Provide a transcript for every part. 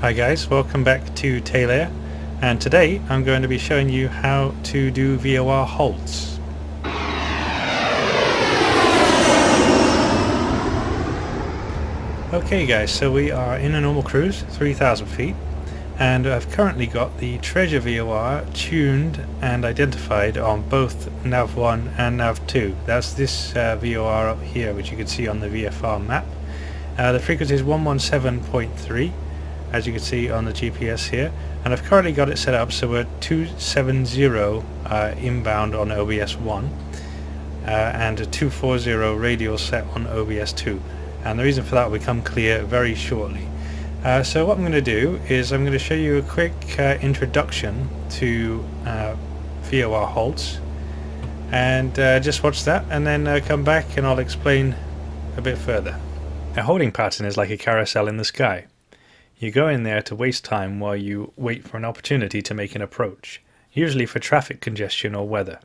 Hi guys, welcome back to Tail Air, and today I'm going to be showing you how to do VOR halts. Okay guys, so we are in a normal cruise, 3,000 feet, and I've currently got the Treasure VOR tuned and identified on both Nav 1 and Nav 2. That's this VOR up here, which you can see on the VFR map. The frequency is 117.3. as you can see on the GPS here, and I've currently got it set up so we're 270 inbound on OBS 1 and a 240 radial set on OBS 2, and the reason for that will become clear very shortly. So what I'm going to do is I'm going to show you a quick introduction to VOR halts, and just watch that and then come back and I'll explain a bit further. A holding pattern is like a carousel in the sky. You go in there to waste time while you wait for an opportunity to make an approach, usually for traffic congestion or weather.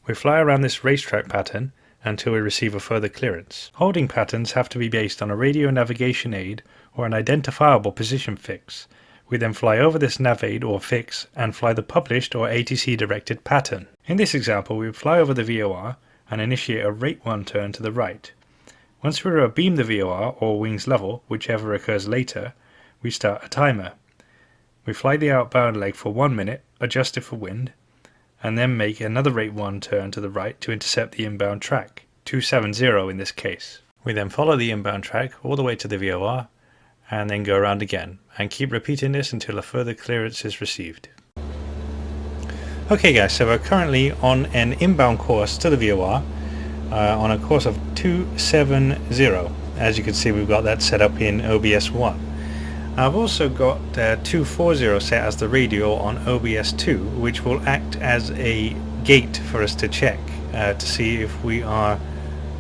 We fly around this racetrack pattern until we receive a further clearance. Holding patterns have to be based on a radio navigation aid or an identifiable position fix. We then fly over this nav aid or fix and fly the published or ATC directed pattern. In this example, we fly over the VOR and initiate a rate 1 turn to the right. Once we beam the VOR or wings level, whichever occurs later, we start a timer. We fly the outbound leg for 1 minute, adjust it for wind, and then make another rate 1 turn to the right to intercept the inbound track, 270 in this case. We then follow the inbound track all the way to the VOR, and then go around again, and keep repeating this until a further clearance is received. Okay guys, so we're currently on an inbound course to the VOR, on a course of 270. As you can see, we've got that set up in OBS 1. I've also got 240 set as the radial on OBS 2, which will act as a gate for us to check to see if we are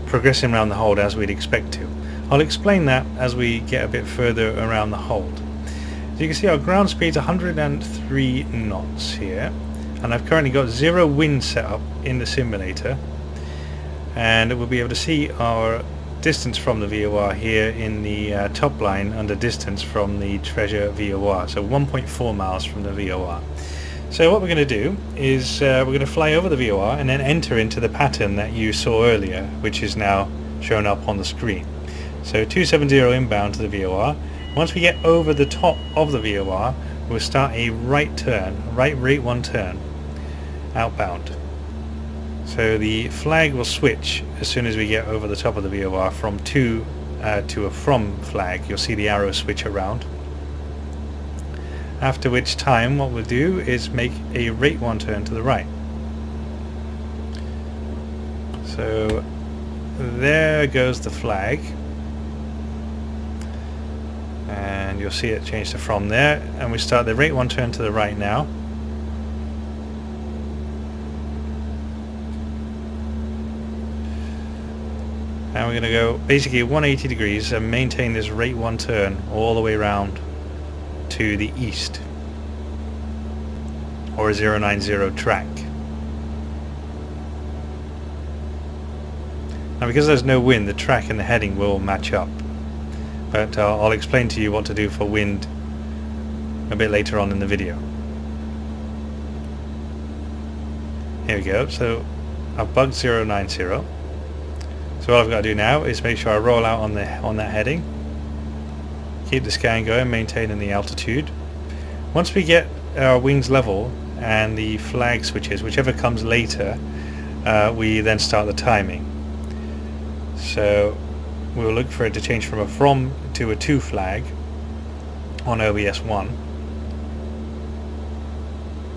progressing around the hold as we'd expect to. I'll explain that as we get a bit further around the hold. As you can see, our ground speed's 103 knots here, and I've currently got 0 wind set up in the simulator, and we'll be able to see our distance from the VOR here in the top line under distance from the Treasure VOR, so 1.4 miles from the VOR. So what we're going to do is we're going to fly over the VOR and then enter into the pattern that you saw earlier, which is now shown up on the screen. So 270 inbound to the VOR. Once we get over the top of the VOR, we'll start a right turn, right rate 1 turn, outbound. So the flag will switch as soon as we get over the top of the VOR from to a from flag. You'll see the arrow switch around. After which time what we'll do is make a rate 1 turn to the right. So there goes the flag. And you'll see it change to from there. And we start the rate 1 turn to the right now. And we're going to go basically 180 degrees and maintain this rate 1 turn all the way around to the east, or a 090 track. Now because there's no wind, the track and the heading will match up, but I'll explain to you what to do for wind a bit later on in the video. Here we go, so I've bugged 090. So all I've got to do now is make sure I roll out on that heading, keep the scan going, maintaining the altitude. Once we get our wings level and the flag switches, whichever comes later, we then start the timing. So we'll look for it to change from a from to a to flag on OBS 1,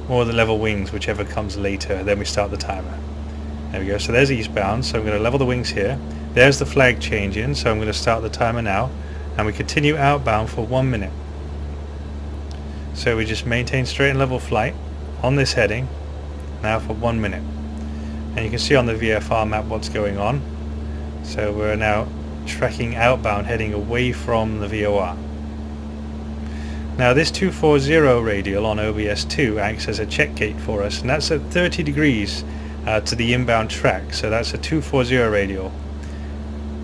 or the level wings, whichever comes later, then we start the timer. There we go, so there's eastbound, so I'm going to level the wings here. There's the flag changing, so I'm going to start the timer now, and we continue outbound for 1 minute. So we just maintain straight and level flight on this heading now for 1 minute. And you can see on the VFR map what's going on. So we're now tracking outbound, heading away from the VOR. Now this 240 radial on OBS 2 acts as a check gate for us, and that's at 30 degrees to the inbound track, so that's a 240 radial.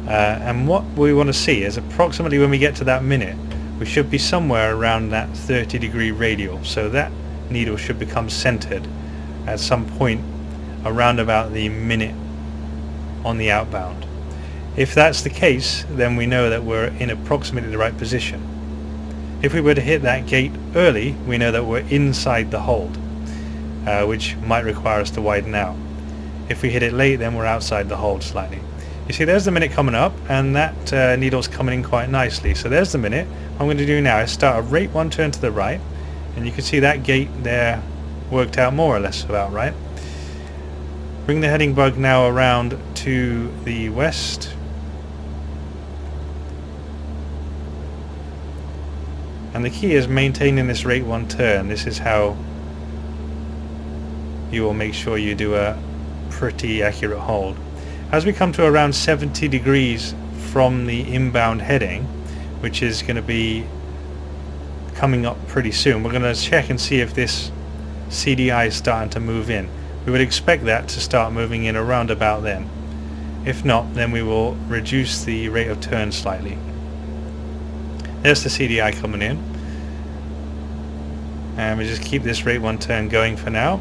And what we want to see is approximately when we get to that minute, we should be somewhere around that 30-degree radial, so that needle should become centered at some point around about the minute on the outbound. If that's the case, then we know that we're in approximately the right position. If we were to hit that gate early, we know that we're inside the hold, which might require us to widen out. If we hit it late, then we're outside the hold slightly. You see, there's the minute coming up, and that needle's coming in quite nicely. So there's the minute. What I'm going to do now is start a rate 1 turn to the right, and you can see that gate there worked out more or less about right. Bring the heading bug now around to the west. And the key is maintaining this rate 1 turn. This is how you will make sure you do a pretty accurate hold. As we come to around 70 degrees from the inbound heading, which is going to be coming up pretty soon, we're going to check and see if this CDI is starting to move in. We would expect that to start moving in around about then. If not, then we will reduce the rate of turn slightly. There's the CDI coming in, and we just keep this rate 1 turn going for now.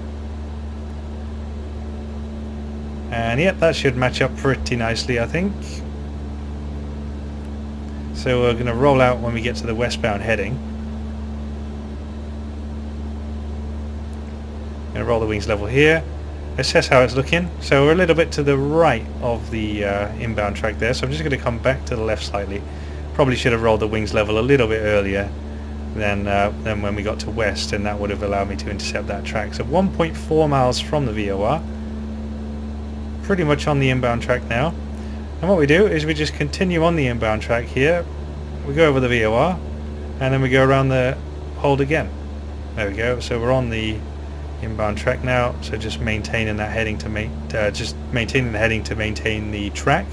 And yep, that should match up pretty nicely, I think. So we're going to roll out when we get to the westbound heading. Going to roll the wings level here. Assess how it's looking. So we're a little bit to the right of the inbound track there. So I'm just going to come back to the left slightly. Probably should have rolled the wings level a little bit earlier than when we got to west, and that would have allowed me to intercept that track. So 1.4 miles from the VOR. Pretty much on the inbound track now, and what we do is we just continue on the inbound track here. We go over the VOR, and then we go around the hold again. There we go. So we're on the inbound track now. So just maintaining that heading to maintaining the heading to maintain the track,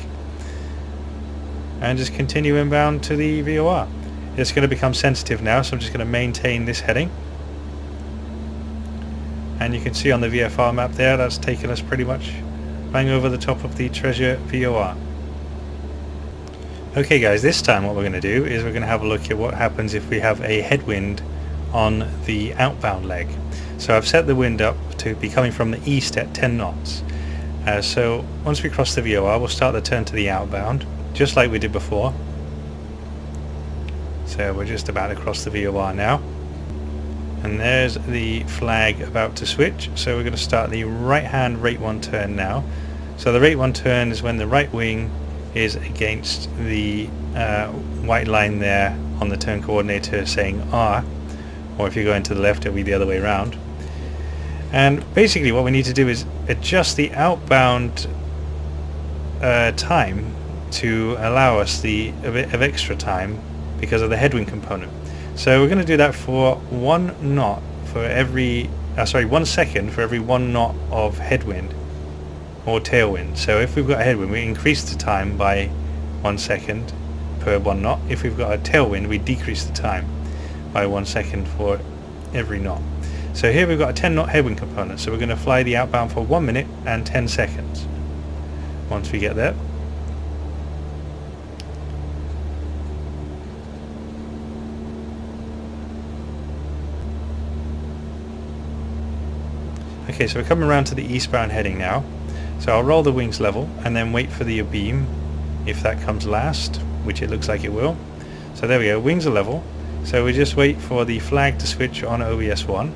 and just continue inbound to the VOR. It's going to become sensitive now, so I'm just going to maintain this heading. And you can see on the VFR map there, that's taken us pretty much bang over the top of the Treasure VOR. Okay guys, this time what we're going to do is we're going to have a look at what happens if we have a headwind on the outbound leg. So I've set the wind up to be coming from the east at 10 knots. So once we cross the VOR, we'll start the turn to the outbound, just like we did before. So we're just about to cross the VOR now. And there's the flag about to switch, so we're going to start the right hand rate 1 turn now. So the rate 1 turn is when the right wing is against the white line there on the turn coordinator saying R, or if you're going to the left it'll be the other way around. And basically what we need to do is adjust the outbound time to allow us a bit of extra time because of the headwind component. So we're going to do that for 1 knot for every 1 second for every 1 knot of headwind or tailwind. So if we've got a headwind, we increase the time by 1 second per 1 knot. If we've got a tailwind, we decrease the time by 1 second for every knot. So here we've got a 10 knot headwind component, so we're going to fly the outbound for 1 minute and 10 seconds. Once we get there, okay, so we're coming around to the eastbound heading now. So I'll roll the wings level and then wait for the beam if that comes last, which it looks like it will. So there we go, wings are level. So we just wait for the flag to switch on OBS1,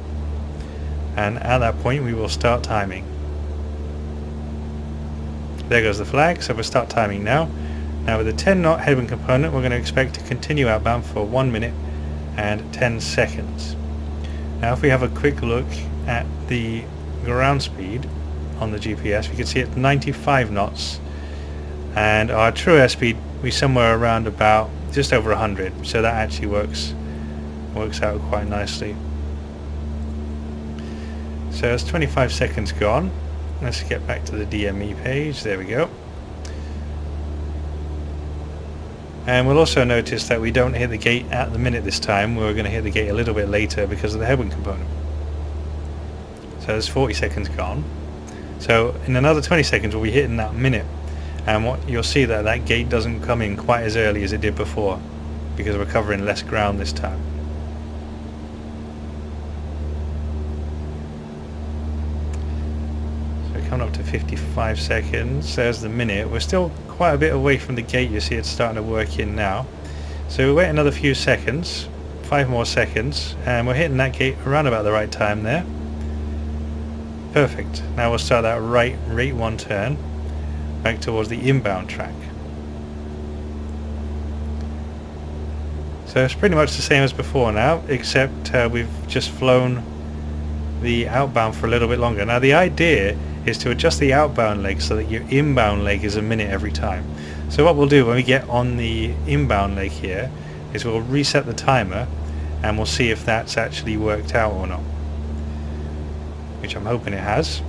and at that point we will start timing. There goes the flag, so we'll start timing now. Now with the 10 knot headwind component, we're going to expect to continue outbound for 1 minute and 10 seconds. Now if we have a quick look at the ground speed on the GPS, we can see it's 95 knots, and our true airspeed we're somewhere around about just over 100, so that actually works out quite nicely. So it's 25 seconds gone. Let's get back to the DME page. There we go. And we'll also notice that we don't hit the gate at the minute this time. We're going to hit the gate a little bit later because of the headwind component. So there's 40 seconds gone. So in another 20 seconds we'll be hitting that minute, and what you'll see that gate doesn't come in quite as early as it did before, because we're covering less ground this time. So we're coming up to 55 seconds. There's the minute. We're still quite a bit away from the gate. You see it's starting to work in now. So we wait another few seconds, 5 more seconds, and we're hitting that gate around about the right time there. Perfect. Now we'll start that right rate 1 turn back towards the inbound track. So it's pretty much the same as before now, except we've just flown the outbound for a little bit longer. Now the idea is to adjust the outbound leg so that your inbound leg is a minute every time. So what we'll do when we get on the inbound leg here is we'll reset the timer and we'll see if that's actually worked out or not, which I'm hoping it has.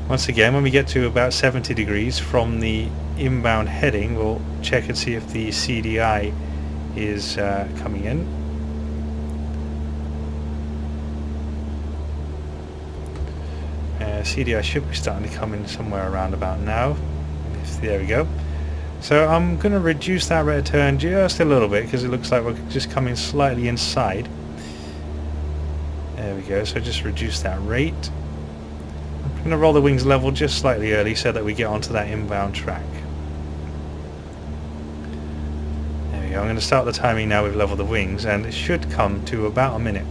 Once again, when we get to about 70 degrees from the inbound heading, we'll check and see if the CDI is coming in. CDI should be starting to come in somewhere around about now. There we go. So I'm going to reduce that rate of turn just a little bit because it looks like we're just coming slightly inside. There we go, so just reduce that rate. I'm going to roll the wings level just slightly early so that we get onto that inbound track. There we go, I'm going to start the timing now with level the wings and it should come to about a minute.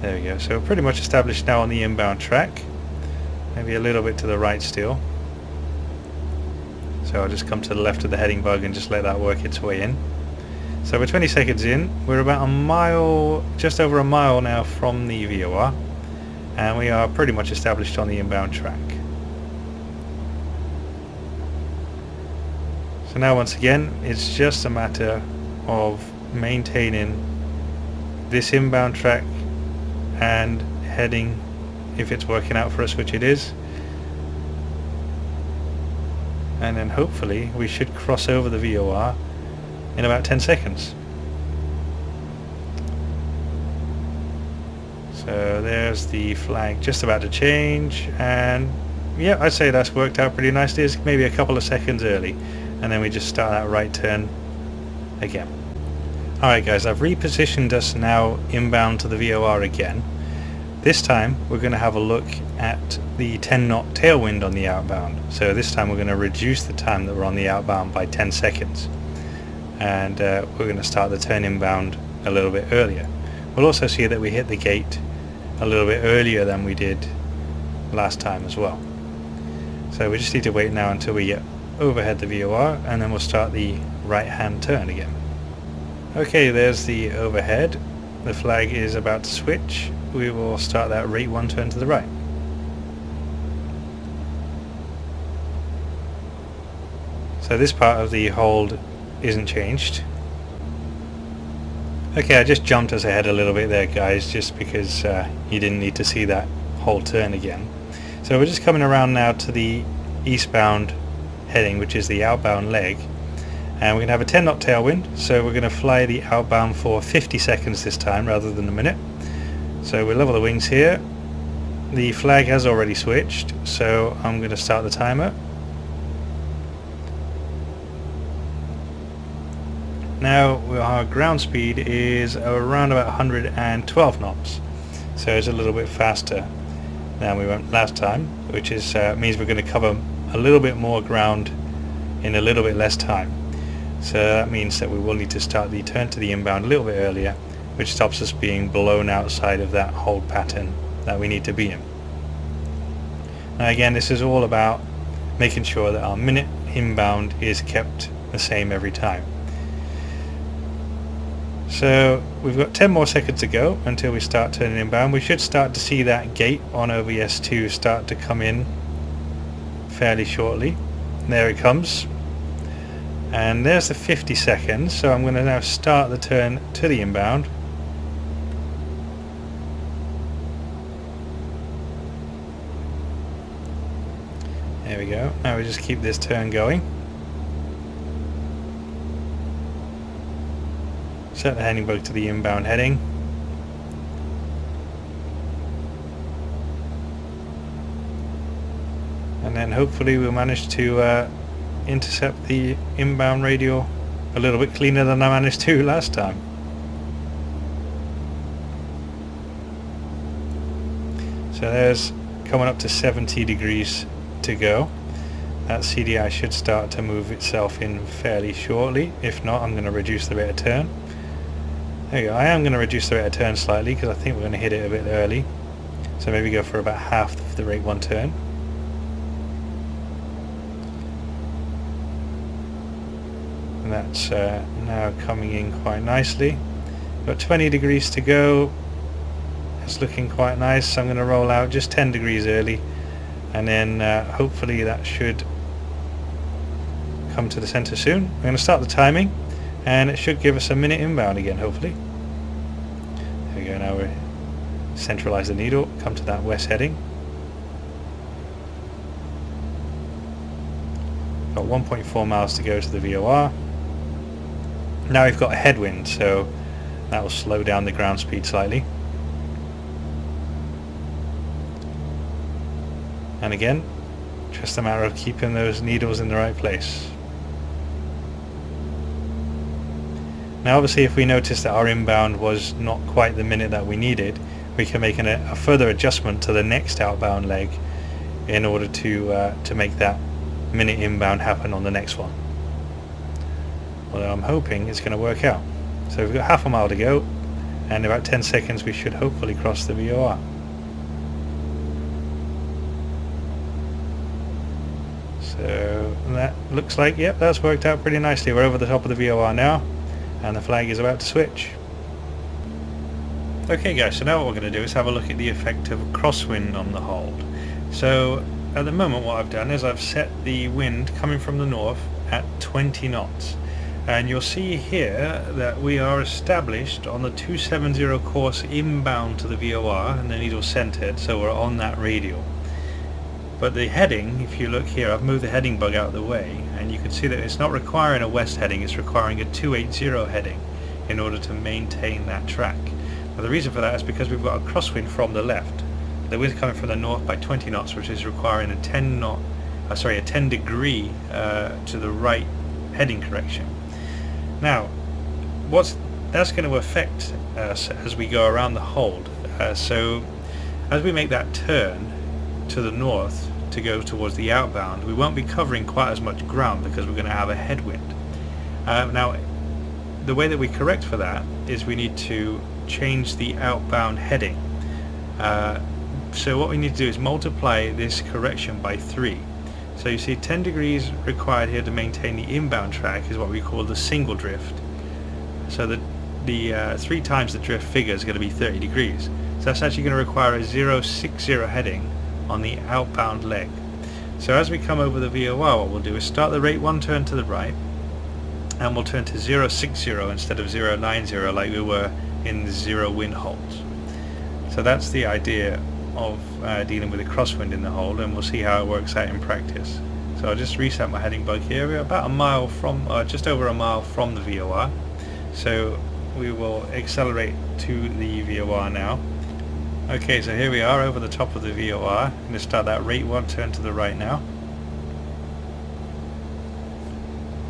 There we go, so we're pretty much established now on the inbound track. Maybe a little bit to the right still. So I'll just come to the left of the heading bug and just let that work its way in. So we're 20 seconds in, we're about a mile, just over a mile now from the VOR, and we are pretty much established on the inbound track. So now once again, it's just a matter of maintaining this inbound track and heading if it's working out for us, which it is, and then hopefully we should cross over the VOR in about 10 seconds. So there's the flag just about to change, and yeah, I'd say that's worked out pretty nicely. It's maybe a couple of seconds early, and then we just start that right turn again. Alright guys, I've repositioned us now inbound to the VOR again. This time we're going to have a look at the 10 knot tailwind on the outbound. So this time we're going to reduce the time that we're on the outbound by 10 seconds. And we're going to start the turn inbound a little bit earlier. We'll also see that we hit the gate a little bit earlier than we did last time as well. So we just need to wait now until we get overhead the VOR and then we'll start the right hand turn again. Okay, there's the overhead. The flag is about to switch. We will start that rate 1 turn to the right. So this part of the hold isn't changed. Okay, I just jumped us ahead a little bit there guys, just because you didn't need to see that whole turn again. So we're just coming around now to the eastbound heading, which is the outbound leg. And we're going to have a 10 knot tailwind, so we're going to fly the outbound for 50 seconds this time rather than a minute. So we'll level the wings here. The flag has already switched, so I'm going to start the timer. Now our ground speed is around about 112 knots, so it's a little bit faster than we went last time, which is means we're going to cover a little bit more ground in a little bit less time. So that means that we will need to start the turn to the inbound a little bit earlier, which stops us being blown outside of that hold pattern that we need to be in. Now again, this is all about making sure that our minute inbound is kept the same every time. So we've got 10 more seconds to go until we start turning inbound. We should start to see that gate on OBS2 start to come in fairly shortly. There it comes. And there's the 50 seconds, so I'm going to now start the turn to the inbound. There we go. Now we just keep this turn going. Set the heading bug to the inbound heading. And then hopefully we'll manage to intercept the inbound radial a little bit cleaner than I managed to last time. So there's coming up to 70 degrees to go. That CDI should start to move itself in fairly shortly. If not, I'm going to reduce the rate of turn. There you go. I am going to reduce the rate of turn slightly because I think we're going to hit it a bit early. So maybe go for about half of the rate 1 turn. And that's now coming in quite nicely. Got 20 degrees to go. It's looking quite nice. I'm going to roll out just 10 degrees early, and then hopefully that should come to the center soon. I'm going to start the timing, and it should give us a minute inbound again, hopefully. There we go. Now we centralize the needle, come to that west heading. Got 1.4 miles to go to the VOR. Now we've got a headwind, so that will slow down the ground speed slightly. And again, just a matter of keeping those needles in the right place. Now obviously if we notice that our inbound was not quite the minute that we needed, we can make a further adjustment to the next outbound leg in order to make that minute inbound happen on the next one. Although I'm hoping it's going to work out. So we've got half a mile to go, and in about 10 seconds we should hopefully cross the VOR. So that looks like, yep, that's worked out pretty nicely. We're over the top of the VOR now, and the flag is about to switch. Okay guys, so now what we're going to do is have a look at the effect of crosswind on the hold. So at the moment what I've done is I've set the wind coming from the north at 20 knots. And you'll see here that we are established on the 270 course inbound to the VOR, and the needle centered, so we're on that radial. But the heading, if you look here, I've moved the heading bug out of the way, and you can see that it's not requiring a west heading, it's requiring a 280 heading in order to maintain that track. Now the reason for that is because we've got a crosswind from the left. The wind's coming from the north by 20 knots, which is requiring a 10 degree to the right heading correction. Now, that's going to affect us as we go around the hold. So as we make that turn to the north to go towards the outbound, we won't be covering quite as much ground because we're going to have a headwind. Now the way that we correct for that is we need to change the outbound heading. So what we need to do is multiply this correction by 3. So you see 10 degrees required here to maintain the inbound track is what we call the single drift. So the 3 times the drift figure is going to be 30 degrees. So that's actually going to require a 060 heading on the outbound leg. So as we come over the VOR, what we'll do is start the rate 1 turn to the right, and we'll turn to 060 instead of 090 like we were in the 0 wind holds. So that's the idea of dealing with a crosswind in the hold, and we'll see how it works out in practice. So I'll just reset my heading bug here. We're about a mile from, just over a mile from the VOR. So we will accelerate to the VOR now. Okay, so here we are over the top of the VOR. I'm going to start that rate 1 turn to the right now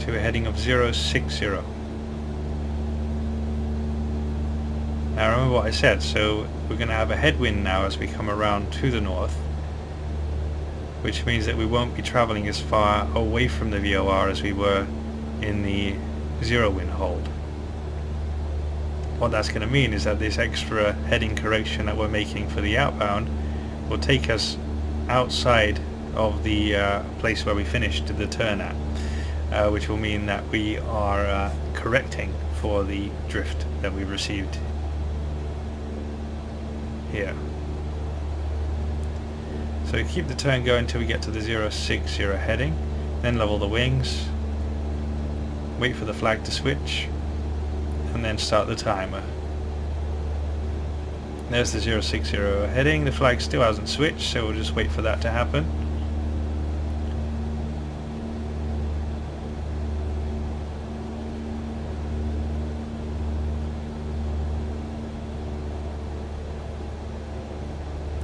to a heading of 060. Now remember what I said, so we're going to have a headwind now as we come around to the north, which means that we won't be travelling as far away from the VOR as we were in the 0 wind hold. What that's going to mean is that this extra heading correction that we're making for the outbound will take us outside of the place where we finished the turn at, which will mean that we are correcting for the drift that we received here. So keep the turn going until we get to the 060 heading, then level the wings, wait for the flag to switch, and then start the timer. There's the 060 heading. The flag still hasn't switched, so we'll just wait for that to happen.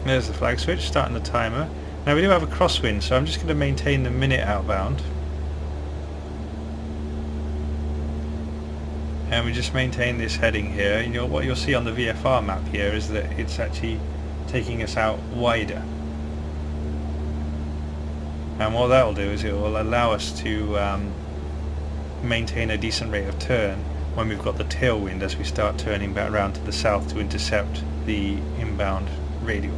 There's the flag switch, starting the timer. Now we do have a crosswind, so I'm just going to maintain the minute outbound. And we just maintain this heading here. And what you'll see on the VFR map here is that it's actually taking us out wider. And what that will do is it will allow us to maintain a decent rate of turn when we've got the tailwind as we start turning back around to the south to intercept the inbound radial.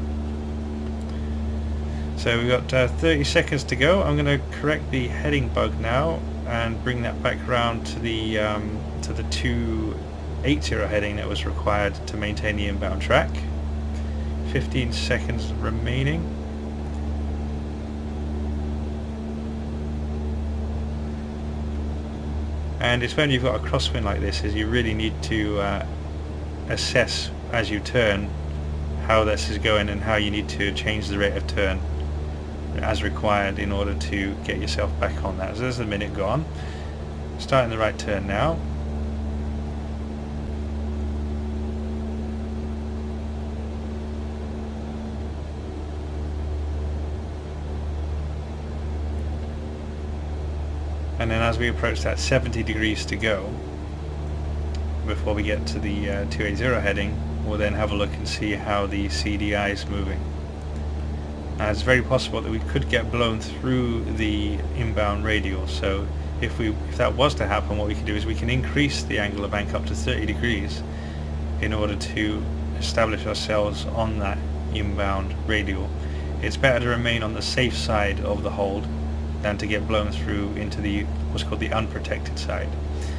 So we've got 30 seconds to go. I'm going to correct the heading bug now and bring that back around to the 280 heading that was required to maintain the inbound track. 15 seconds remaining. And it's when you've got a crosswind like this is you really need to assess as you turn how this is going and how you need to change the rate of turn as required in order to get yourself back on that. So there's the minute gone. Starting the right turn now. And then as we approach that 70 degrees to go before we get to the 280 heading, we'll then have a look and see how the CDI is moving. It's very possible that we could get blown through the inbound radial, so if that was to happen, what we can do is we can increase the angle of bank up to 30 degrees in order to establish ourselves on that inbound radial. It's better to remain on the safe side of the hold than to get blown through into the what's called the unprotected side.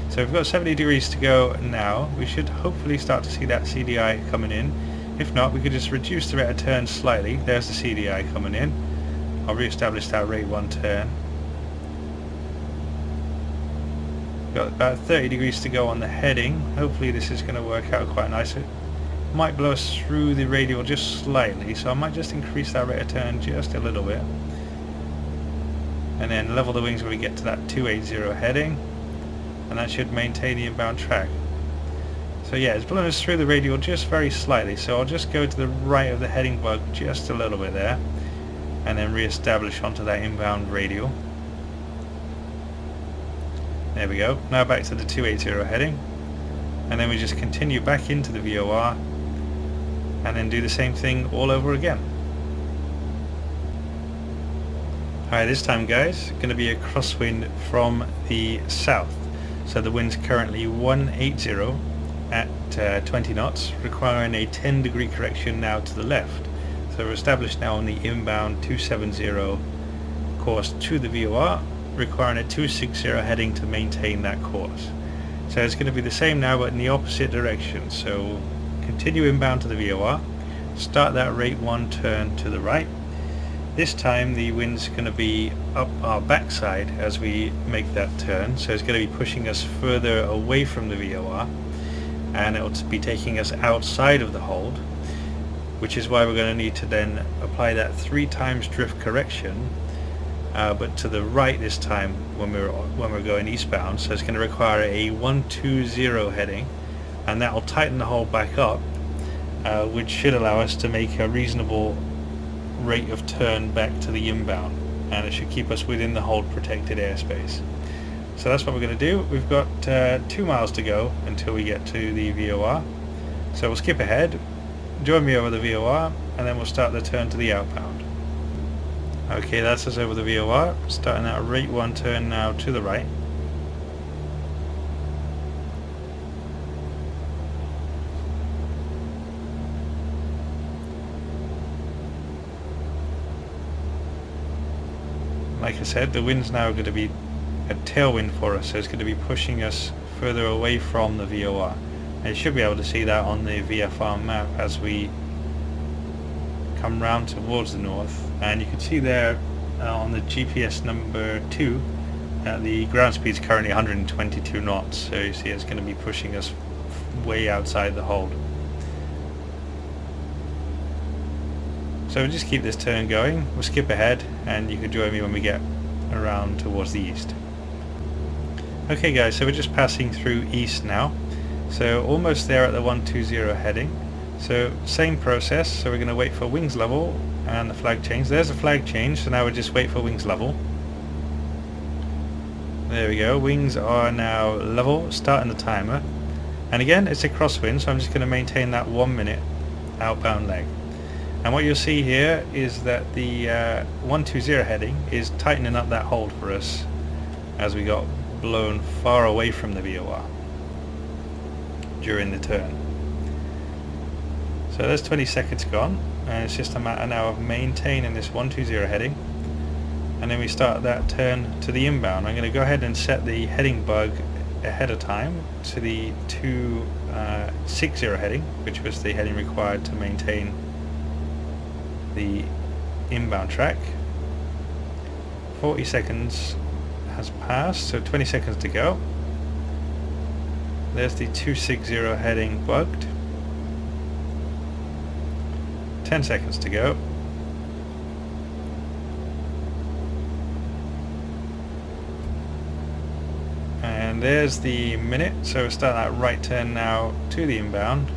So we've got 70 degrees to go now. We should hopefully start to see that CDI coming in. If not, we could just reduce the rate of turn slightly. There's the CDI coming in. I'll re-establish that rate 1 turn. Got about 30 degrees to go on the heading. Hopefully this is going to work out quite nicely. Might blow us through the radial just slightly, so I might just increase that rate of turn just a little bit. And then level the wings when we get to that 280 heading, and that should maintain the inbound track. So yeah, it's blowing us through the radial just very slightly, so I'll just go to the right of the heading bug just a little bit there, and then re-establish onto that inbound radial. There we go. Now back to the 280 heading, and then we just continue back into the VOR, and then do the same thing all over again. Alright, this time guys, going to be a crosswind from the south. So the wind's currently 180 at 20 knots, requiring a 10 degree correction now to the left. So we're established now on the inbound 270 course to the VOR, requiring a 260 heading to maintain that course. So it's going to be the same now but in the opposite direction. So continue inbound to the VOR, start that rate 1 turn to the right. This time the wind's going to be up our backside as we make that turn, so it's going to be pushing us further away from the VOR, and it'll be taking us outside of the hold, which is why we're going to need to then apply that 3 times drift correction, but to the right this time when we're going eastbound. So it's going to require a 120 heading, and that will tighten the hold back up, which should allow us to make a reasonable rate of turn back to the inbound, and it should keep us within the hold protected airspace. So that's what we're going to do. We've got 2 miles to go until we get to the VOR, so we'll skip ahead, join me over the VOR, and then we'll start the turn to the outbound. Okay, that's us over the VOR, starting that rate 1 turn now to the right. Like I said, the wind's now going to be a tailwind for us, so it's going to be pushing us further away from the VOR. And you should be able to see that on the VFR map as we come round towards the north. And you can see there on the GPS number 2 that the ground speed is currently 122 knots, so you see it's going to be pushing us way outside the hold. So we'll just keep this turn going, we'll skip ahead, and you can join me when we get around towards the east. Okay guys, so we're just passing through east now, so almost there at the 120 heading. So same process, so we're going to wait for wings level and the flag change. There's a flag change, so now we just wait for wings level. There we go, wings are now level, starting the timer. And again, it's a crosswind, so I'm just going to maintain that 1 minute outbound leg. And what you'll see here is that the 120 heading is tightening up that hold for us as we got blown far away from the VOR during the turn. So there's 20 seconds gone, and it's just a matter now of maintaining this 120 heading, and then we start that turn to the inbound. I'm going to go ahead and set the heading bug ahead of time to the 260 heading, which was the heading required to maintain the inbound track. 40 seconds has passed, so 20 seconds to go. There's the 260 heading bugged. 10 seconds to go. And there's the minute, so we'll start that right turn now to the inbound.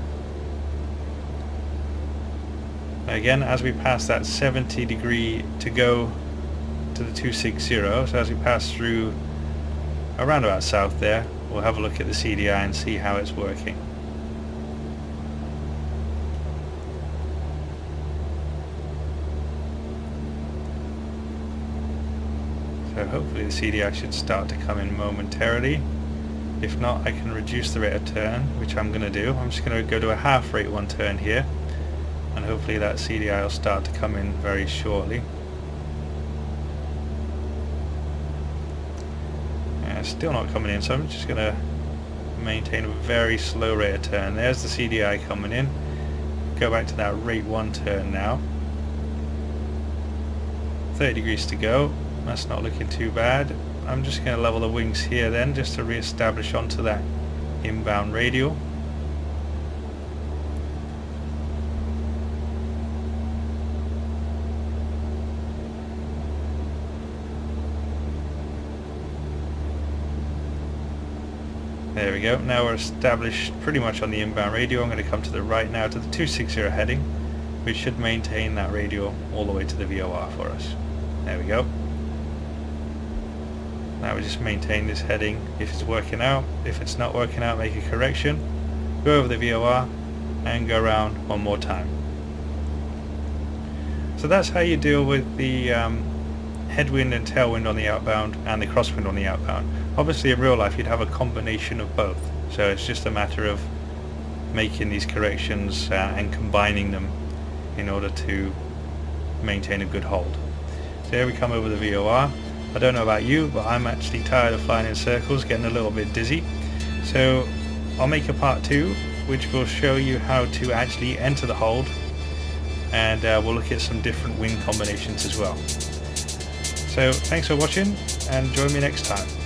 Again, as we pass that 70 degree to go to the 260, so as we pass through around about south there, we'll have a look at the CDI and see how it's working. So hopefully the CDI should start to come in momentarily. If not, I can reduce the rate of turn, which I'm going to do. I'm just going to go to a half rate 1 turn here, and hopefully that CDI will start to come in very shortly. Still not coming in, so I'm just going to maintain a very slow rate of turn. There's the CDI coming in. Go back to that rate 1 turn now. 30 degrees to go. That's not looking too bad. I'm just going to level the wings here then, just to re-establish onto that inbound radial. There we go, now we're established pretty much on the inbound radial. I'm going to come to the right now to the 260 heading, which should maintain that radial all the way to the VOR for us. There we go. Now we just maintain this heading if it's working out. If it's not working out, make a correction, go over the VOR and go around one more time. So that's how you deal with the headwind and tailwind on the outbound and the crosswind on the outbound. Obviously in real life you'd have a combination of both, so it's just a matter of making these corrections and combining them in order to maintain a good hold. So here we come over the VOR. I don't know about you, but I'm actually tired of flying in circles, getting a little bit dizzy. So I'll make a part 2 which will show you how to actually enter the hold, and we'll look at some different wing combinations as well. So thanks for watching, and join me next time.